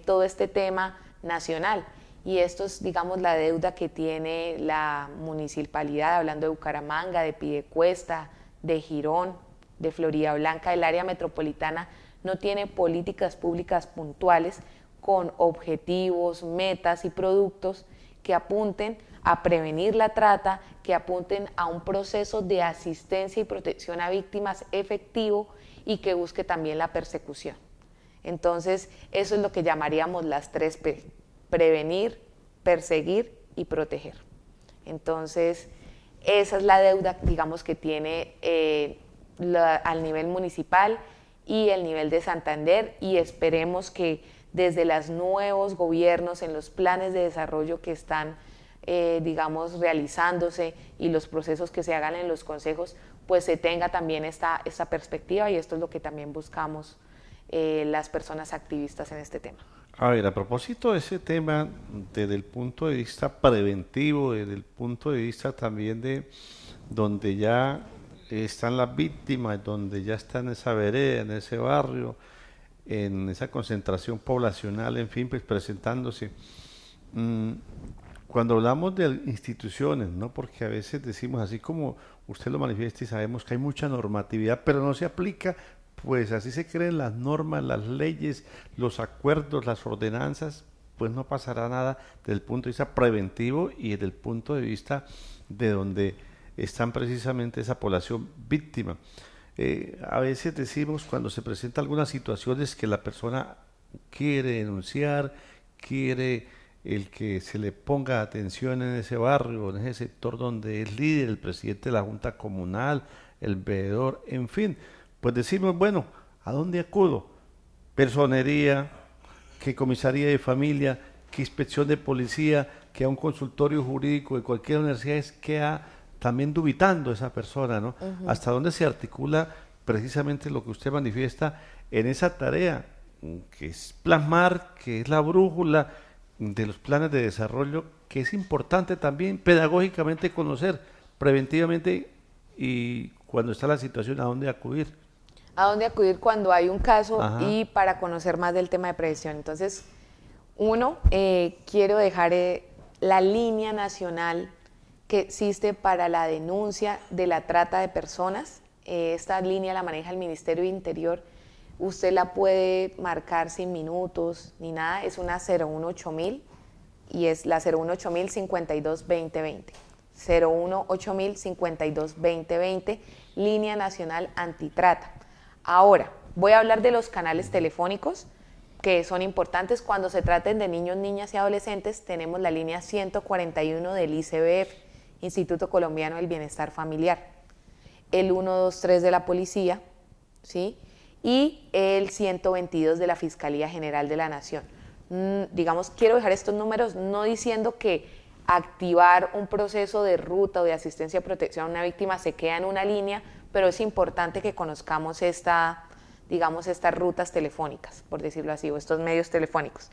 todo este tema nacional. Y esto es, digamos, la deuda que tiene la municipalidad, hablando de Bucaramanga, de Piedecuesta, de Girón, de Floridablanca. El área metropolitana no tiene políticas públicas puntuales con objetivos, metas y productos que apunten a prevenir la trata, que apunten a un proceso de asistencia y protección a víctimas efectivo y que busque también la persecución. Entonces, eso es lo que llamaríamos las 3P: prevenir, perseguir y proteger. Entonces, esa es la deuda, digamos, que tiene al nivel municipal y el nivel de Santander, y esperemos que desde los nuevos gobiernos, en los planes de desarrollo que están, digamos, realizándose y los procesos que se hagan en los consejos, pues se tenga también esta perspectiva, y esto es lo que también buscamos las personas activistas en este tema. A ver, a propósito de ese tema, desde el punto de vista preventivo, desde el punto de vista también de donde ya están las víctimas, donde ya están en esa vereda, en ese barrio, en esa concentración poblacional, en fin, pues presentándose. Cuando hablamos de instituciones, ¿no? Porque a veces decimos, así como usted lo manifiesta y sabemos que hay mucha normatividad, pero no se aplica, pues así se creen las normas, las leyes, los acuerdos, las ordenanzas, pues no pasará nada desde el punto de vista preventivo y desde el punto de vista de donde están precisamente esa población víctima. A veces decimos, cuando se presenta algunas situaciones que la persona quiere denunciar, quiere el que se le ponga atención en ese barrio, en ese sector donde es líder, el presidente de la Junta Comunal, el veedor, en fin, pues decimos, bueno, ¿a dónde acudo? Personería, que comisaría de familia, que inspección de policía, que a un consultorio jurídico de cualquier universidad queda también dubitando esa persona, ¿no? Hasta dónde se articula precisamente lo que usted manifiesta en esa tarea, que es plasmar, que es la brújula de los planes de desarrollo, que es importante también pedagógicamente conocer, preventivamente y cuando está la situación, a dónde acudir. A dónde acudir cuando hay un caso. Ajá. Y para conocer más del tema de prevención. Entonces, uno, quiero dejar la línea nacional que existe para la denuncia de la trata de personas. Esta línea la maneja el Ministerio de Interior. Usted la puede marcar sin minutos ni nada. Es una 018.000 y es la 018.000 522020. 018.000 522020, línea nacional antitrata. Ahora, voy a hablar de los canales telefónicos que son importantes. Cuando se traten de niños, niñas y adolescentes, tenemos la línea 141 del ICBF, Instituto Colombiano del Bienestar Familiar, el 123 de la Policía, ¿sí? Y el 122 de la Fiscalía General de la Nación. Digamos, quiero dejar estos números no diciendo que activar un proceso de ruta o de asistencia y protección a una víctima se queda en una línea, pero es importante que conozcamos digamos, estas rutas telefónicas, por decirlo así, o estos medios telefónicos.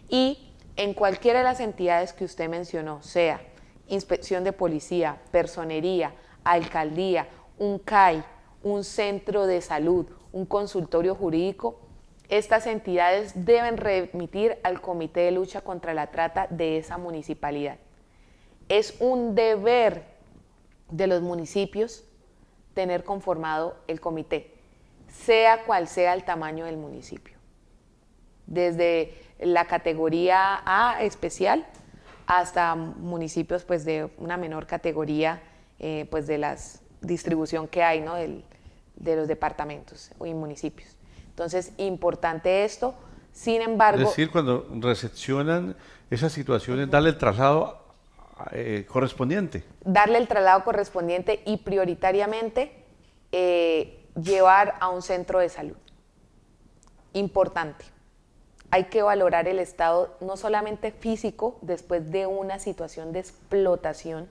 Y en cualquiera de las entidades que usted mencionó, sea inspección de policía, personería, alcaldía, un CAI, un centro de salud, un consultorio jurídico, estas entidades deben remitir al Comité de Lucha contra la Trata de esa municipalidad. Es un deber de los municipios tener conformado el comité, sea cual sea el tamaño del municipio. Desde la categoría A especial hasta municipios pues, de una menor categoría pues, de la distribución que hay, ¿no? de los departamentos y municipios. Entonces, importante esto. Sin embargo... Es decir, cuando recepcionan esas situaciones, darle el traslado correspondiente. Darle el traslado correspondiente y prioritariamente llevar a un centro de salud. Importante. Hay que valorar el estado no solamente físico después de una situación de explotación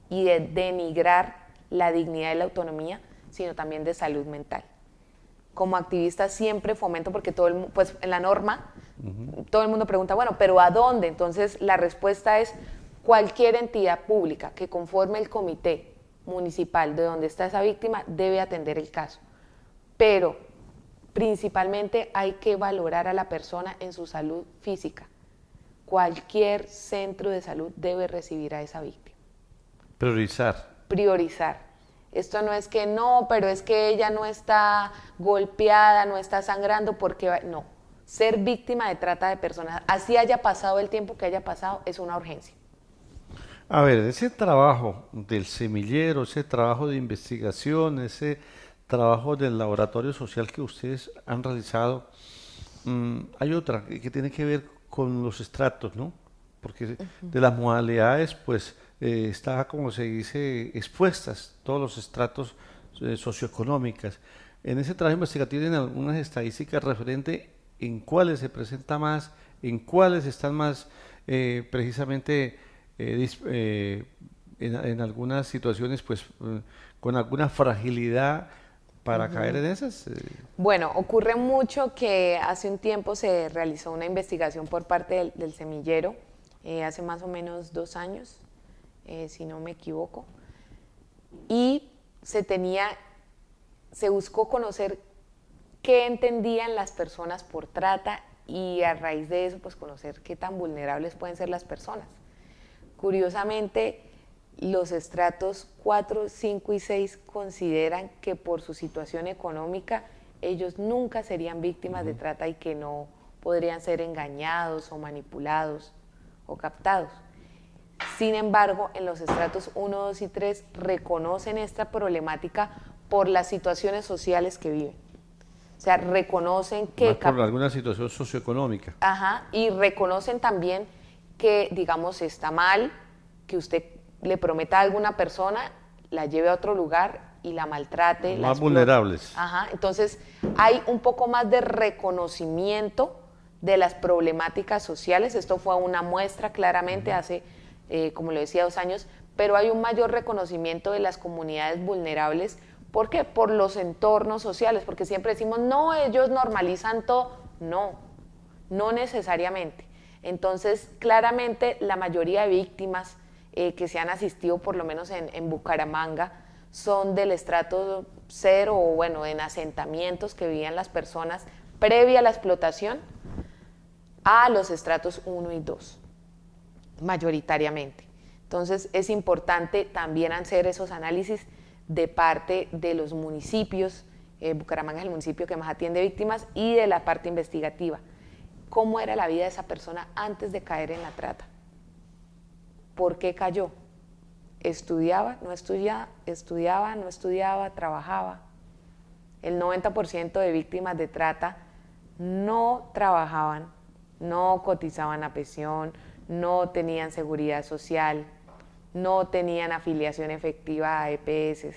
y de denigrar la dignidad y la autonomía, sino también de salud mental. Como activista siempre fomento, porque pues en la norma todo el mundo pregunta, bueno, ¿pero a dónde? Entonces la respuesta es cualquier entidad pública que conforme el comité municipal de donde está esa víctima debe atender el caso. Pero principalmente hay que valorar a la persona en su salud física. Cualquier centro de salud debe recibir a esa víctima. Priorizar. Priorizar. Esto no es que no, pero es que ella no está golpeada, no está sangrando, porque no. Ser víctima de trata de personas, así haya pasado el tiempo que haya pasado, es una urgencia. A ver, ese trabajo del semillero, ese trabajo de investigación, ese trabajo del laboratorio social que ustedes han realizado, hay otra que tiene que ver con los estratos, ¿no? Porque de las modalidades, pues, está, como se dice, expuestas todos los estratos socioeconómicas. En ese trabajo investigativo tienen algunas estadísticas referentes en cuáles se presenta más, en cuáles están más precisamente en algunas situaciones pues con alguna fragilidad para caer en esas. Bueno, ocurre mucho que hace un tiempo se realizó una investigación por parte del semillero, hace más o menos 2 años, si no me equivoco, y se buscó conocer qué entendían las personas por trata y a raíz de eso pues conocer qué tan vulnerables pueden ser las personas. Curiosamente, los estratos 4, 5 y 6 consideran que por su situación económica ellos nunca serían víctimas de trata y que no podrían ser engañados o manipulados o captados. Sin embargo, en los estratos 1, 2 y 3 reconocen esta problemática por las situaciones sociales que viven. O sea, reconocen que... Más por alguna situación socioeconómica. Ajá, y reconocen también que, digamos, está mal que usted le prometa a alguna persona, la lleve a otro lugar y la maltrate. Más vulnerables. Ajá, entonces hay un poco más de reconocimiento de las problemáticas sociales. Esto fue una muestra claramente hace, como lo decía, 2 años, pero hay un mayor reconocimiento de las comunidades vulnerables. ¿Por qué? Por los entornos sociales, porque siempre decimos, no, ellos normalizan todo. No, no necesariamente. Entonces, claramente, la mayoría de víctimas que se han asistido, por lo menos en Bucaramanga, son del estrato 0 o, bueno, en asentamientos que vivían las personas previa a la explotación a los estratos 1 y 2, mayoritariamente. Entonces, es importante también hacer esos análisis de parte de los municipios. Bucaramanga es el municipio que más atiende víctimas, y de la parte investigativa. ¿Cómo era la vida de esa persona antes de caer en la trata? ¿Por qué cayó? ¿Estudiaba? ¿No estudiaba? ¿Estudiaba? ¿No estudiaba? ¿Trabajaba? El 90% de víctimas de trata no trabajaban, no cotizaban a pensión, no tenían seguridad social, no tenían afiliación efectiva a EPS.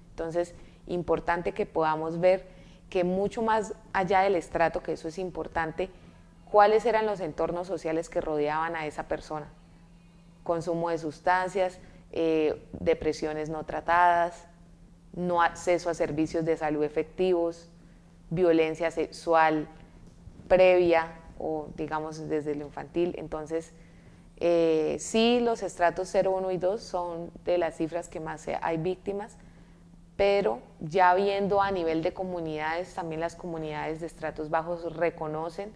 Entonces, importante que podamos ver que mucho más allá del estrato, que eso es importante, cuáles eran los entornos sociales que rodeaban a esa persona. Consumo de sustancias, depresiones no tratadas, no acceso a servicios de salud efectivos, violencia sexual previa o digamos desde lo infantil. Entonces, sí, los estratos 0, 1 y 2 son de las cifras que más hay víctimas, pero ya viendo a nivel de comunidades, también las comunidades de estratos bajos reconocen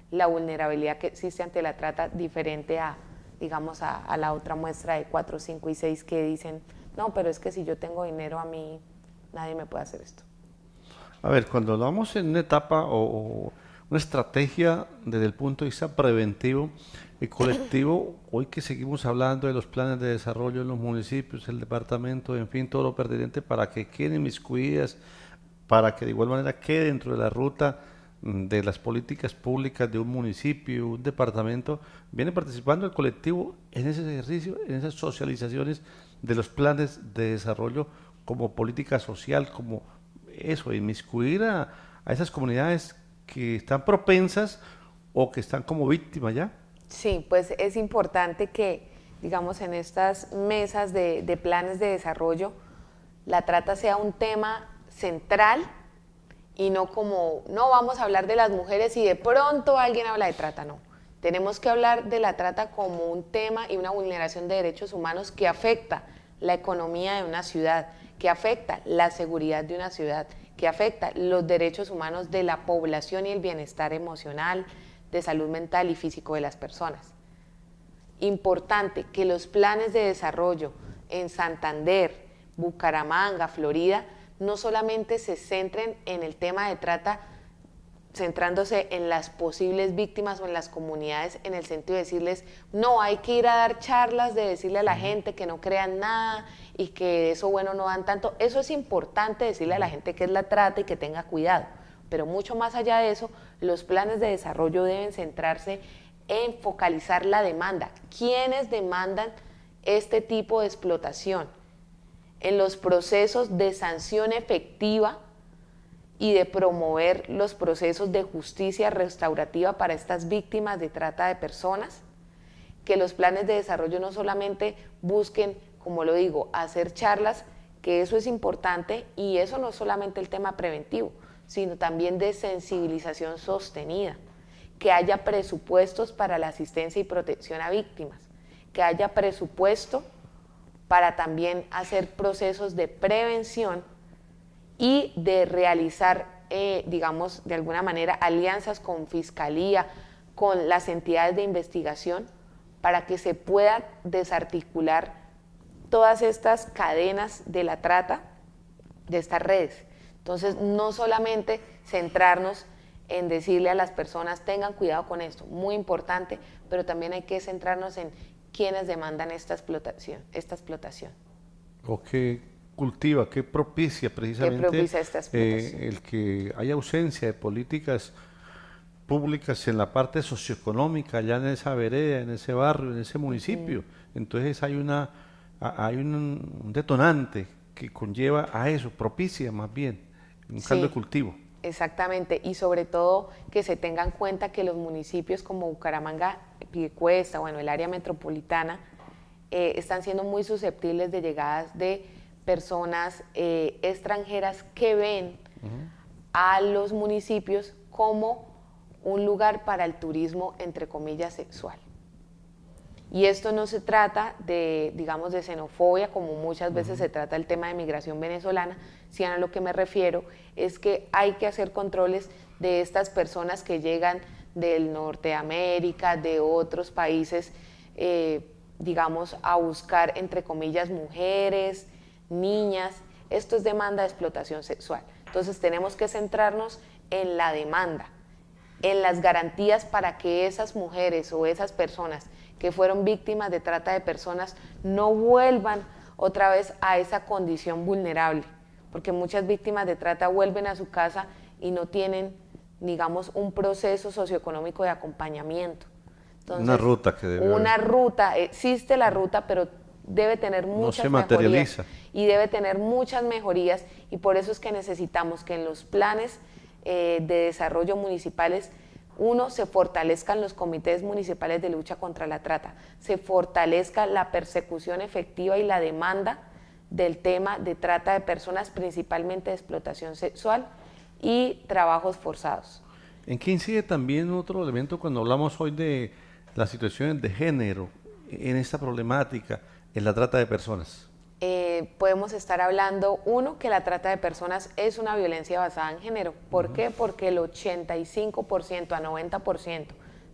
la vulnerabilidad que existe ante la trata, diferente a, digamos, a la otra muestra de 4, 5 y 6 que dicen, no, pero es que si yo tengo dinero, a mí nadie me puede hacer esto. A ver, cuando hablamos en una etapa o una estrategia desde el punto de vista preventivo y colectivo, hoy que seguimos hablando de los planes de desarrollo en los municipios, el departamento, en fin, todo lo pertinente para que queden inmiscuidas, para que de igual manera quede dentro de la ruta de las políticas públicas de un municipio, un departamento, viene participando el colectivo en ese ejercicio, en esas socializaciones de los planes de desarrollo como política social, como eso, inmiscuir a esas comunidades que están propensas o que están como víctimas ya. Sí, pues es importante que, digamos, en estas mesas de planes de desarrollo, la trata sea un tema central y no como, no vamos a hablar de las mujeres y de pronto alguien habla de trata, no. Tenemos que hablar de la trata como un tema y una vulneración de derechos humanos que afecta la economía de una ciudad, que afecta la seguridad de una ciudad, que afecta los derechos humanos de la población y el bienestar emocional, de salud mental y físico de las personas. Importante que los planes de desarrollo en Santander, Bucaramanga, Florida, no solamente se centren en el tema de trata, centrándose en las posibles víctimas o en las comunidades, en el sentido de decirles, no, hay que ir a dar charlas, de decirle a la gente que no crean nada y que eso bueno no dan tanto. Eso es importante, decirle a la gente que es la trata y que tenga cuidado, pero mucho más allá de eso, los planes de desarrollo deben centrarse en focalizar la demanda. ¿Quiénes demandan este tipo de explotación? En los procesos de sanción efectiva y de promover los procesos de justicia restaurativa para estas víctimas de trata de personas, que los planes de desarrollo no solamente busquen, como lo digo, hacer charlas, que eso es importante, y eso no es solamente el tema preventivo, sino también de sensibilización sostenida, que haya presupuestos para la asistencia y protección a víctimas, que haya presupuesto para también hacer procesos de prevención y de realizar, digamos, de alguna manera, alianzas con Fiscalía, con las entidades de investigación, para que se pueda desarticular todas estas cadenas de la trata, de estas redes. Entonces, no solamente centrarnos en decirle a las personas, tengan cuidado con esto, muy importante, pero también hay que centrarnos en quiénes demandan esta explotación. O que cultiva, que propicia precisamente esta explotación. el que haya ausencia de políticas públicas en la parte socioeconómica, allá en esa vereda, en ese barrio, en ese municipio. Entonces hay un detonante que conlleva a eso, propicia más bien, un caldo de cultivo. Exactamente, y sobre todo que se tenga en cuenta que los municipios como Bucaramanga, Piedecuesta, bueno, el área metropolitana, están siendo muy susceptibles de llegadas de personas extranjeras que ven a los municipios como un lugar para el turismo, entre comillas, sexual. Y esto no se trata de, digamos, de xenofobia, como muchas veces se trata el tema de migración venezolana, sino a lo que me refiero es que hay que hacer controles de estas personas que llegan del norte de América, de otros países, digamos, a buscar, entre comillas, mujeres, niñas. Esto es demanda de explotación sexual. Entonces tenemos que centrarnos en la demanda, en las garantías para que esas mujeres o esas personas que fueron víctimas de trata de personas no vuelvan otra vez a esa condición vulnerable, porque muchas víctimas de trata vuelven a su casa y no tienen, digamos, un proceso socioeconómico de acompañamiento. Entonces, una ruta que debe una haber. ruta, existe la ruta, pero debe tener muchas se materializa. mejorías y debe tener muchas mejorías, y por eso es que necesitamos que en los planes de desarrollo municipales, uno, se fortalezcan los comités municipales de lucha contra la trata, se fortalezca la persecución efectiva y la demanda del tema de trata de personas, principalmente de explotación sexual y trabajos forzados. ¿En qué incide también otro elemento cuando hablamos hoy de las situaciones de género en esta problemática, en la trata de personas? Podemos estar hablando, uno, que la trata de personas es una violencia basada en género. ¿Por qué? Porque el 85% a 90%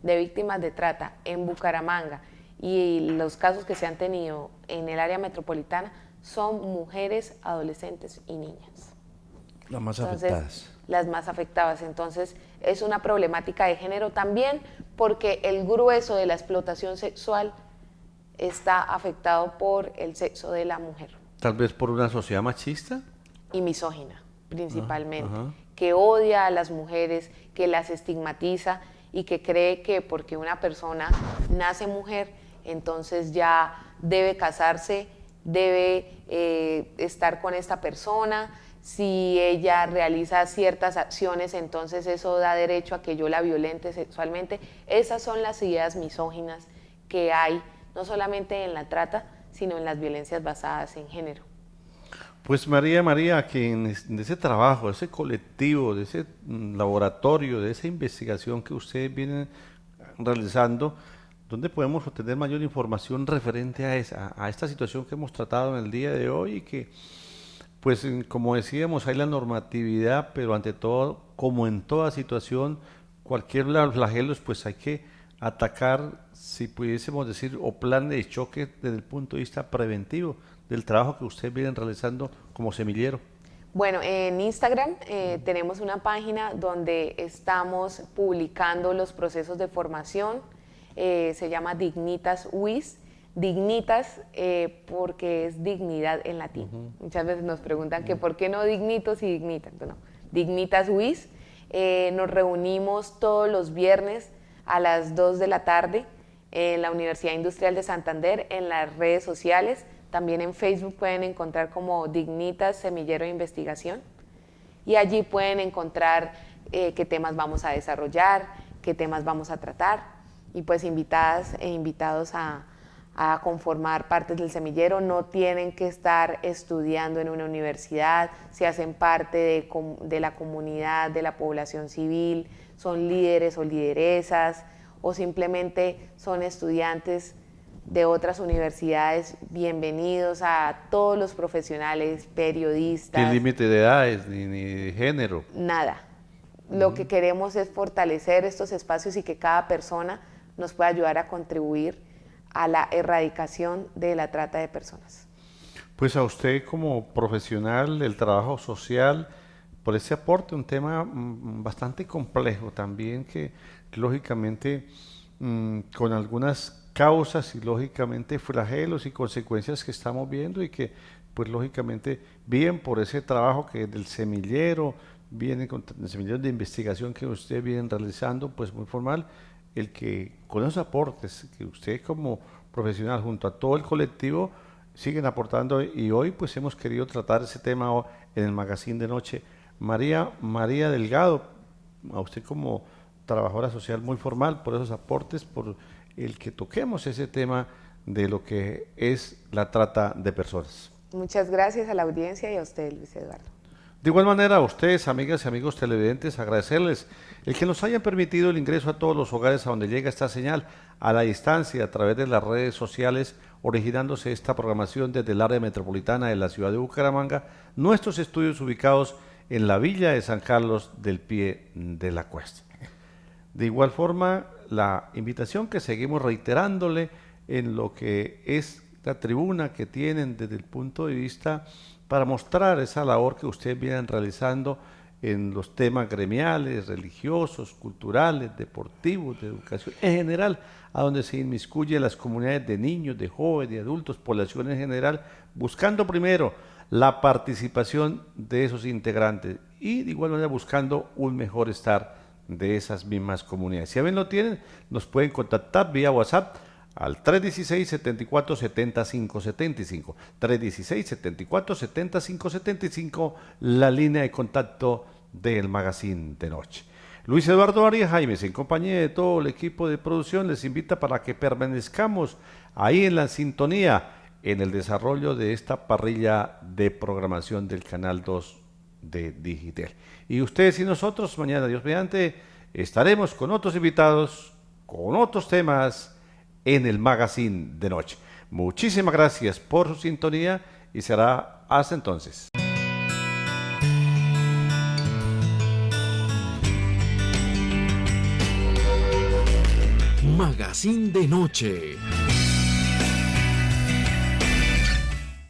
de víctimas de trata en Bucaramanga y los casos que se han tenido en el área metropolitana son mujeres, adolescentes y niñas. Las más Entonces, afectadas. Las más afectadas. Entonces, es una problemática de género también, porque el grueso de la explotación sexual está afectado por el sexo de la mujer. Tal vez por una sociedad machista. Y misógina, principalmente, Ajá. que odia a las mujeres, que las estigmatiza y que cree que porque una persona nace mujer, entonces ya debe casarse, debe estar con esta persona. Si ella realiza ciertas acciones, entonces eso da derecho a que yo la violente sexualmente. Esas son las ideas misóginas que hay, no solamente en la trata, sino en las violencias basadas en género. Pues María, que de ese trabajo, de ese colectivo, de ese laboratorio, de esa investigación que ustedes vienen realizando, ¿dónde podemos obtener mayor información referente a esta situación que hemos tratado en el día de hoy? Y que, pues como decíamos, hay la normatividad, pero ante todo, como en toda situación, cualquier flagelos, pues hay que atacar, si pudiésemos decir, o plan de choque desde el punto de vista preventivo del trabajo que ustedes vienen realizando como semillero. Bueno, en Instagram tenemos una página donde estamos publicando los procesos de formación, se llama Dignitas WIS, Dignitas porque es dignidad en latín. Muchas veces nos preguntan que por qué no dignitos y dignitas. No, Dignitas WIS, nos reunimos todos los viernes a las 2 de la tarde en la Universidad Industrial de Santander, en las redes sociales. También en Facebook pueden encontrar como Dignitas Semillero de Investigación, y allí pueden encontrar qué temas vamos a desarrollar, qué temas vamos a tratar, y pues invitadas e invitados a conformar partes del semillero. No tienen que estar estudiando en una universidad, se hacen parte de la comunidad, de la población civil, son líderes o lideresas, o simplemente son estudiantes de otras universidades. Bienvenidos a todos los profesionales, periodistas. Sin límite de edades ni de género. Nada. Lo que queremos es fortalecer estos espacios y que cada persona nos pueda ayudar a contribuir a la erradicación de la trata de personas. Pues a usted como profesional del trabajo social, por ese aporte, un tema bastante complejo también, que lógicamente con algunas causas y lógicamente flagelos y consecuencias que estamos viendo, y que pues lógicamente bien por ese trabajo que del semillero, viene con el semillero de investigación que ustedes vienen realizando, pues muy formal, el que con esos aportes que usted como profesional junto a todo el colectivo siguen aportando, y hoy pues hemos querido tratar ese tema en el Magazine de Noche María Delgado, a usted como trabajadora social muy formal, por esos aportes, por el que toquemos ese tema de lo que es la trata de personas. Muchas gracias a la audiencia y a usted, Luis Eduardo. De igual manera, a ustedes, amigas y amigos televidentes, agradecerles el que nos hayan permitido el ingreso a todos los hogares a donde llega esta señal, a la distancia, a través de las redes sociales, originándose esta programación desde el área metropolitana de la ciudad de Bucaramanga, nuestros estudios ubicados en la villa de San Carlos del Pie de la Cuesta. De igual forma, la invitación que seguimos reiterándole en lo que es la tribuna que tienen desde el punto de vista para mostrar esa labor que ustedes vienen realizando en los temas gremiales, religiosos, culturales, deportivos, de educación, en general, a donde se inmiscuye las comunidades de niños, de jóvenes, de adultos, población en general, buscando primero la participación de esos integrantes y de igual manera buscando un mejor estar de esas mismas comunidades. Si bien lo tienen, nos pueden contactar vía WhatsApp al 316-7470-575, 316-7470-575, la línea de contacto del Magazine de Noche. Luis Eduardo Arias Jaimes, en compañía de todo el equipo de producción, les invita para que permanezcamos ahí en la sintonía, en el desarrollo de esta parrilla de programación del Canal 2 de Digital. Y ustedes y nosotros, mañana, Dios mediante, estaremos con otros invitados, con otros temas, en el Magazine de Noche. Muchísimas gracias por su sintonía y será hasta entonces. Magazine de Noche.